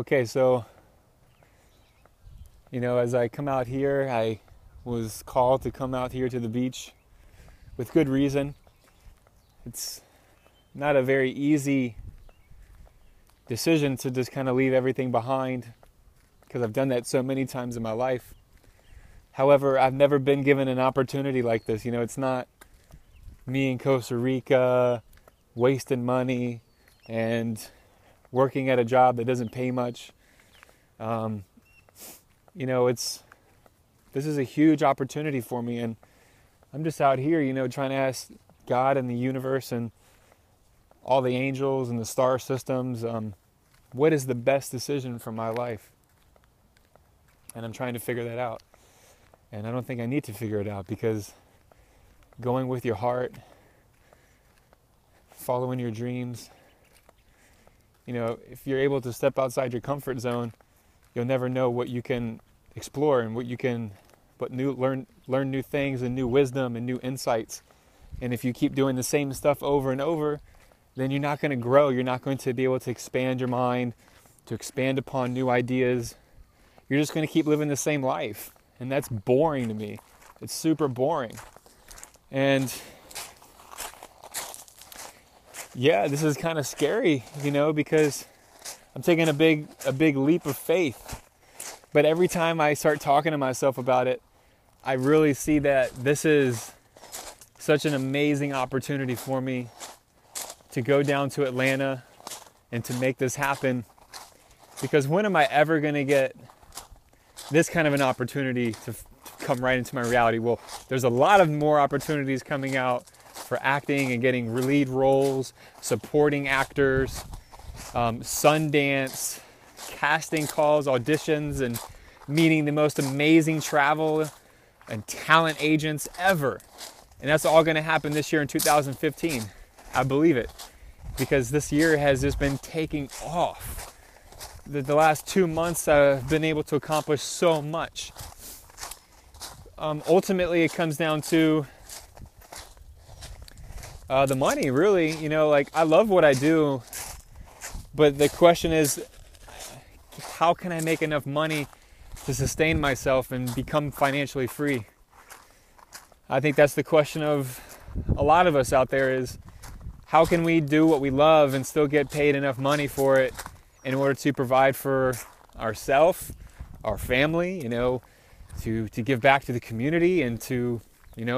Okay, so, as I come out here, I was called to come out here to the beach with good reason. It's not a very easy decision to just kind of leave everything behind because I've done that so many times in my life. However, I've never been given an opportunity like this. It's not me in Costa Rica wasting money and working at a job that doesn't pay much. This is a huge opportunity for me, and I'm just out here, trying to ask God and the universe and all the angels and the star systems, what is the best decision for my life? And I'm trying to figure that out. And I don't think I need to figure it out, because going with your heart, following your dreams, if you're able to step outside your comfort zone, you'll never know what you can explore and learn new things and new wisdom and new insights. And if you keep doing the same stuff over and over, then you're not going to grow. You're not going to be able to expand your mind, to expand upon new ideas. You're just going to keep living the same life. And that's boring to me. It's super boring. And yeah, this is kind of scary, because I'm taking a big leap of faith. But every time I start talking to myself about it, I really see that this is such an amazing opportunity for me to go down to Atlanta and to make this happen. Because when am I ever going to get this kind of an opportunity to come right into my reality? Well, there's a lot of more opportunities coming out for acting and getting lead roles, supporting actors, Sundance, casting calls, auditions, and meeting the most amazing travel and talent agents ever. And that's all going to happen this year in 2015. I believe it, because this year has just been taking off. The last 2 months I've been able to accomplish so much. Ultimately, it comes down to the money, really. I love what I do, but the question is, how can I make enough money to sustain myself and become financially free? I think that's the question of a lot of us out there, is how can we do what we love and still get paid enough money for it in order to provide for ourselves, our family, to give back to the community and to,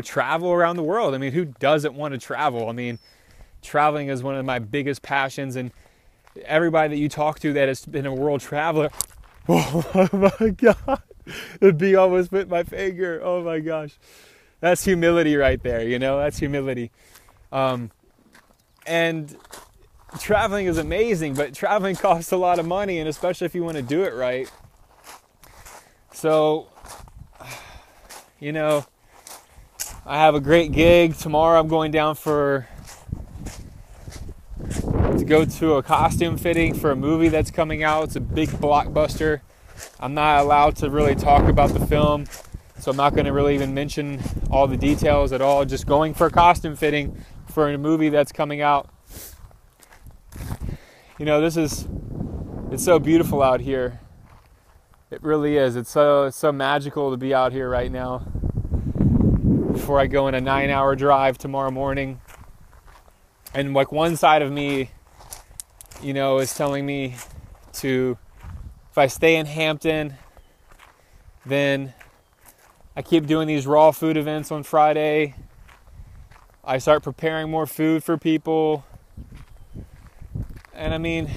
travel around the world. I mean, who doesn't want to travel? I mean, traveling is one of my biggest passions, and everybody that you talk to that has been a world traveler, oh my God, the bee almost bit my finger. Oh my gosh. That's humility right there, that's humility. And traveling is amazing, but traveling costs a lot of money, and especially if you want to do it right. So, I have a great gig. Tomorrow I'm going down to go to a costume fitting for a movie that's coming out. It's a big blockbuster. I'm not allowed to really talk about the film, so I'm not going to really even mention all the details at all. Just going for a costume fitting for a movie that's coming out. It's so beautiful out here. It really is. It's so magical to be out here right now. Before I go on a 9-hour drive tomorrow morning. And one side of me, is telling me if I stay in Hampton, then I keep doing these raw food events on Friday. I start preparing more food for people. And I mean,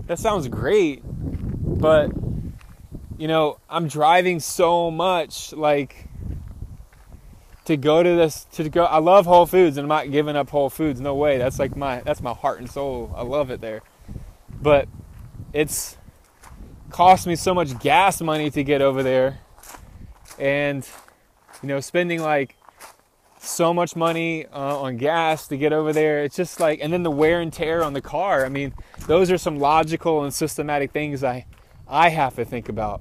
that sounds great, but I'm driving so much, to go to this, I love Whole Foods, and I'm not giving up Whole Foods, no way. That's that's my heart and soul. I love it there. But it's cost me so much gas money to get over there, and spending so much money on gas to get over there. It's just and then the wear and tear on the car. I mean, those are some logical and systematic things I have to think about,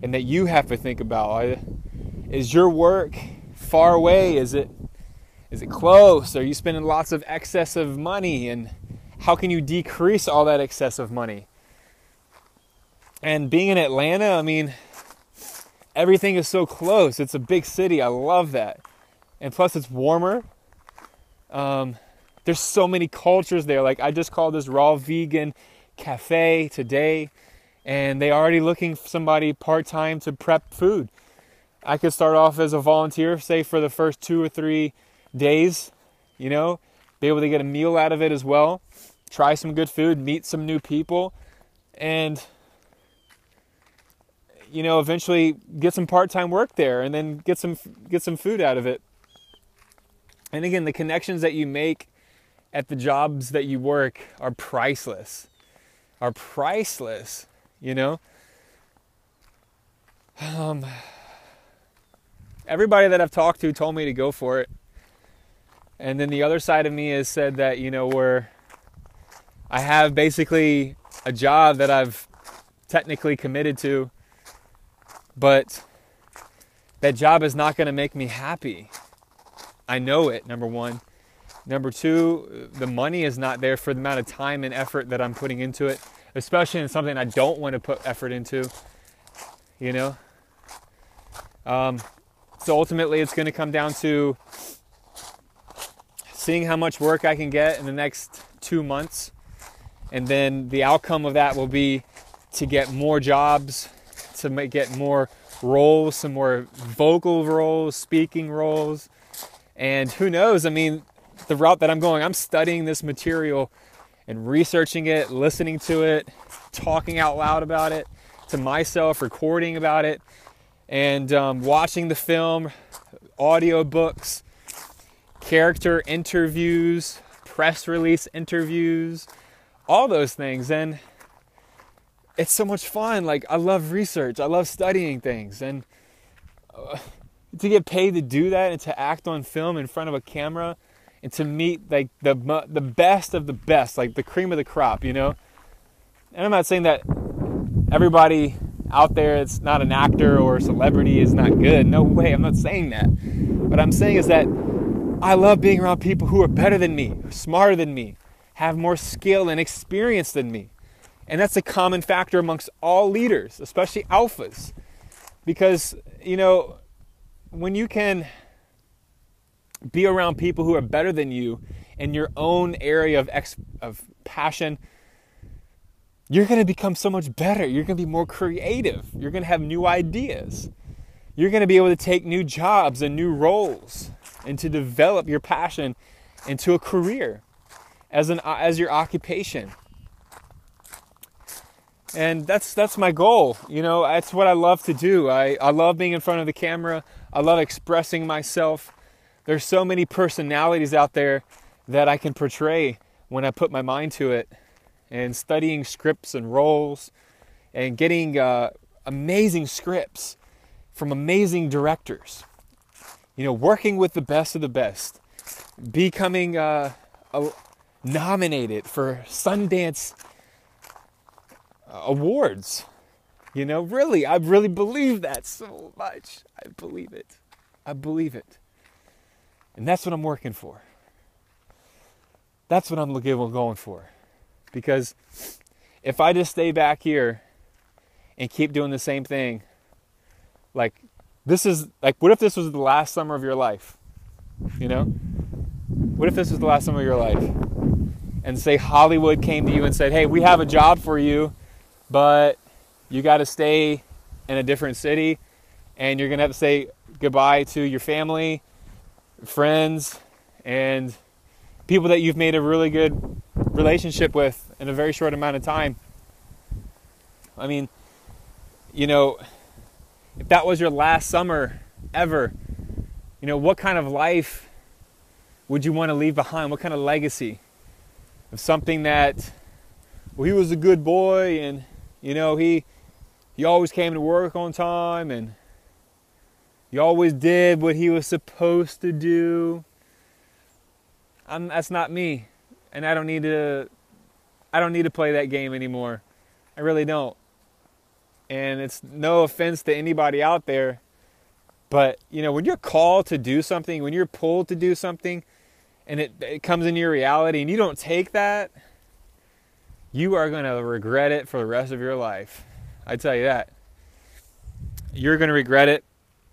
and that you have to think about. Is your work far away? Is it close? Are you spending lots of excessive money? And how can you decrease all that excessive money? And being in Atlanta, I mean, everything is so close. It's a big city. I love that. And plus it's warmer. There's so many cultures there. Like, I just called this raw vegan cafe today, and they already looking for somebody part-time to prep food. I could start off as a volunteer, say for the first 2 or 3 days, you know, be able to get a meal out of it as well, try some good food, meet some new people, and, you know, eventually get some part-time work there, and then get some food out of it. And again, the connections that you make at the jobs that you work are priceless. You know. Everybody that I've talked to told me to go for it. And then the other side of me has said that, you know, where I have basically a job that I've technically committed to, but that job is not going to make me happy. I know it, number one. Number two, the money is not there for the amount of time and effort that I'm putting into it, especially in something I don't want to put effort into, you know. So ultimately it's going to come down to seeing how much work I can get in the next 2 months. And then the outcome of that will be to get more jobs, to get more roles, some more vocal roles, speaking roles. And who knows, I mean, the route that I'm going, I'm studying this material and researching it, listening to it, talking out loud about it to myself, recording about it, and watching the film, audio books, character interviews, press release interviews, all those things. And it's so much fun. Like, I love research. I love studying things. And to get paid to do that and to act on film in front of a camera and to meet like the best of the best, like the cream of the crop, you know. And I'm not saying that everybody out there that's not an actor or a celebrity is not good. No way, I'm not saying that. What I'm saying is that I love being around people who are better than me, smarter than me, have more skill and experience than me. And that's a common factor amongst all leaders, especially alphas. Because, you know, when you can be around people who are better than you in your own area of passion, you're going to become so much better. You're going to be more creative. You're going to have new ideas. You're going to be able to take new jobs and new roles and to develop your passion into a career as your occupation. And that's my goal. You know, that's what I love to do. I love being in front of the camera. I love expressing myself. There's so many personalities out there that I can portray when I put my mind to it. And studying scripts and roles and getting amazing scripts from amazing directors. You know, working with the best of the best. Becoming nominated for Sundance awards. You know, really, I really believe that so much. I believe it. And that's what I'm working for. That's what I'm going for. Because if I just stay back here and keep doing the same thing, like, this is, like, what if this was the last summer of your life? You know? What if this was the last summer of your life? And say Hollywood came to you and said, hey, we have a job for you, but you got to stay in a different city, and you're going to have to say goodbye to your family, friends, and people that you've made a really good relationship with in a very short amount of time. I mean, you know, if that was your last summer ever, you know, what kind of life would you want to leave behind? What kind of legacy? Of something that, well, he was a good boy, and, you know, he always came to work on time, and he always did what he was supposed to do. That's not me, and I don't need to play that game anymore. I really don't. And it's no offense to anybody out there, but, you know, when you're called to do something, when you're pulled to do something, and it comes into your reality, and you don't take that, you are going to regret it for the rest of your life. I tell you that. You're going to regret it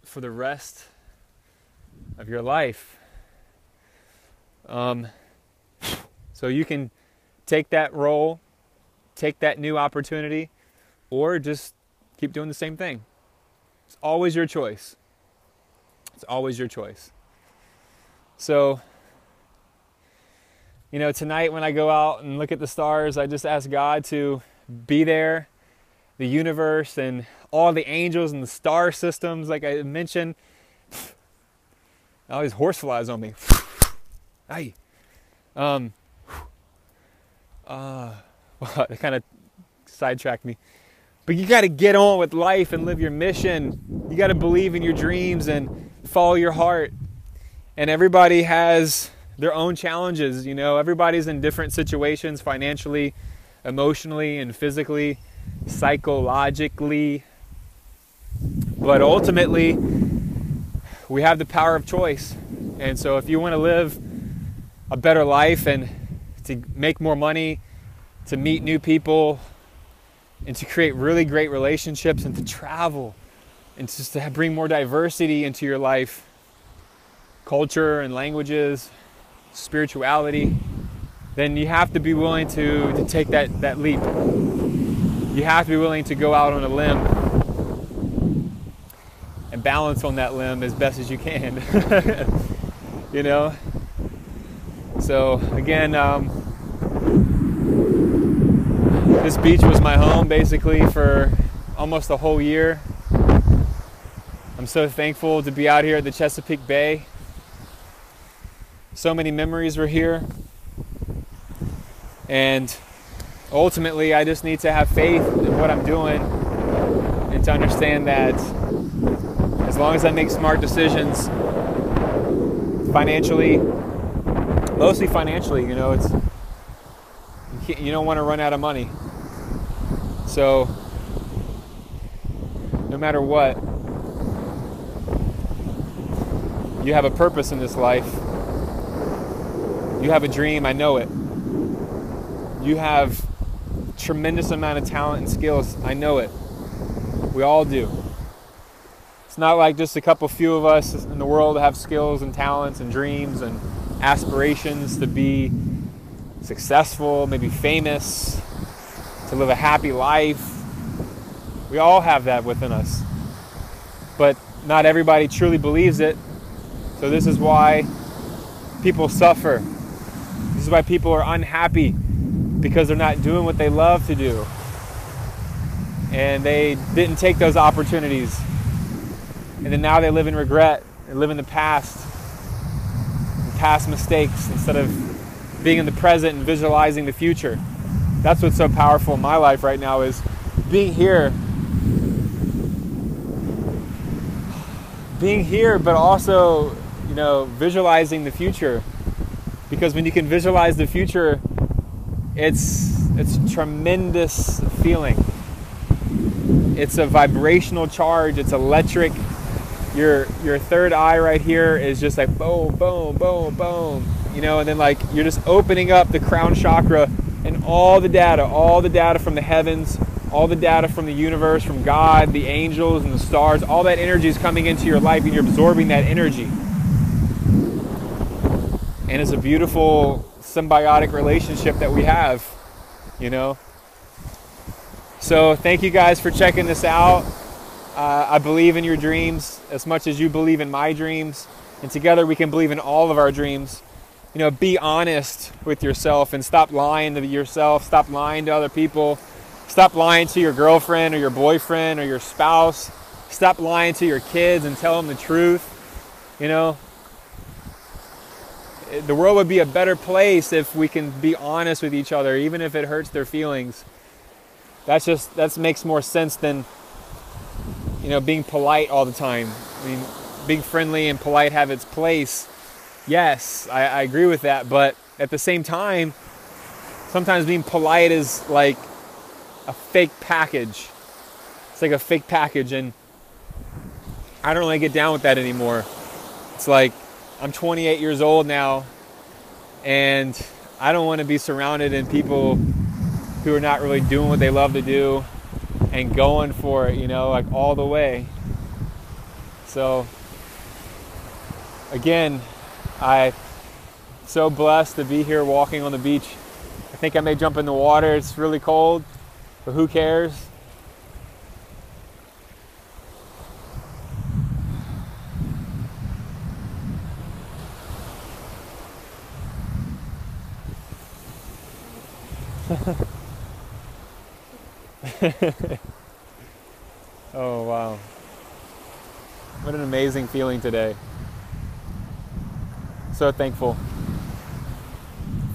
for the rest of your life. So you can take that role, take that new opportunity, or just keep doing the same thing. It's always your choice. It's always your choice. So, you know, tonight when I go out and look at the stars, I just ask God to be there, the universe and all the angels and the star systems, like I mentioned. All these horseflies on me. Aye. Well, it kind of sidetracked me. But you got to get on with life and live your mission. You got to believe in your dreams and follow your heart. And everybody has their own challenges, you know. Everybody's in different situations financially, emotionally, and physically, psychologically. But ultimately, we have the power of choice. And so if you want to live a better life and to make more money, to meet new people, and to create really great relationships, and to travel, and just to bring more diversity into your life, culture and languages, spirituality, then you have to be willing to take that leap. You have to be willing to go out on a limb and balance on that limb as best as you can. You know? So again, this beach was my home basically for almost a whole year. I'm so thankful to be out here at the Chesapeake Bay. So many memories were here. And ultimately, I just need to have faith in what I'm doing and to understand that as long as I make smart decisions financially, mostly financially, you know, you don't want to run out of money. So no matter what, you have a purpose in this life. You have a dream, I know it. You have tremendous amount of talent and skills, I know it. We all do. It's not like just a couple few of us in the world have skills and talents and dreams and aspirations to be successful, maybe famous, to live a happy life. We all have that within us. But not everybody truly believes it. So this is why people suffer. This is why people are unhappy, because they're not doing what they love to do. And they didn't take those opportunities. And then now they live in regret. They live in the past mistakes, instead of being in the present and visualizing the future. That's what's so powerful in my life right now, is being here, but also, you know, visualizing the future. Because when you can visualize the future, it's a tremendous feeling. It's a vibrational charge. It's electric. Your third eye right here is just like boom, boom, boom, boom. You know, and then like you're just opening up the crown chakra, and all the data from the heavens, all the data from the universe, from God, the angels and the stars, all that energy is coming into your life, and you're absorbing that energy. And it's a beautiful symbiotic relationship that we have, you know. So thank you guys for checking this out. I believe in your dreams as much as you believe in my dreams. And together we can believe in all of our dreams. You know, be honest with yourself and stop lying to yourself. Stop lying to other people. Stop lying to your girlfriend or your boyfriend or your spouse. Stop lying to your kids and tell them the truth. You know, the world would be a better place if we can be honest with each other, even if it hurts their feelings. That makes more sense than, you know, being polite all the time. I mean, being friendly and polite have its place. Yes, I agree with that. But at the same time, sometimes being polite is like a fake package. It's like a fake package, and I don't really get down with that anymore. It's like, I'm 28 years old now, and I don't want to be surrounded in people who are not really doing what they love to do, and and going for it, you know, like all the way. So again, I'm so blessed to be here walking on the beach. I think I may jump in the water. It's really cold, but who cares? Oh, wow. What an amazing feeling today. So thankful.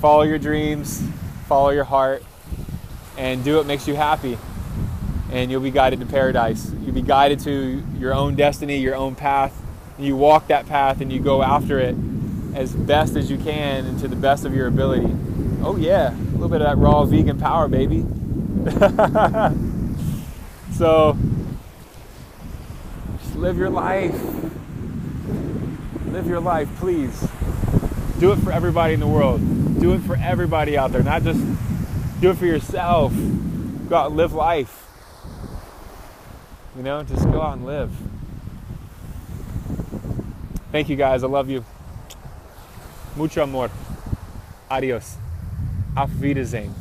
Follow your dreams, follow your heart, and do what makes you happy. And you'll be guided to paradise. You'll be guided to your own destiny, your own path. And you walk that path and you go after it as best as you can and to the best of your ability. Oh yeah, a little bit of that raw vegan power, baby. So, just live your life. Live your life, please. Do it for everybody in the world. Do it for everybody out there, not just do it for yourself. Go out and live life. You know, just go out and live. Thank you guys, I love you. Mucho amor. Adios. Auf Wiedersehen.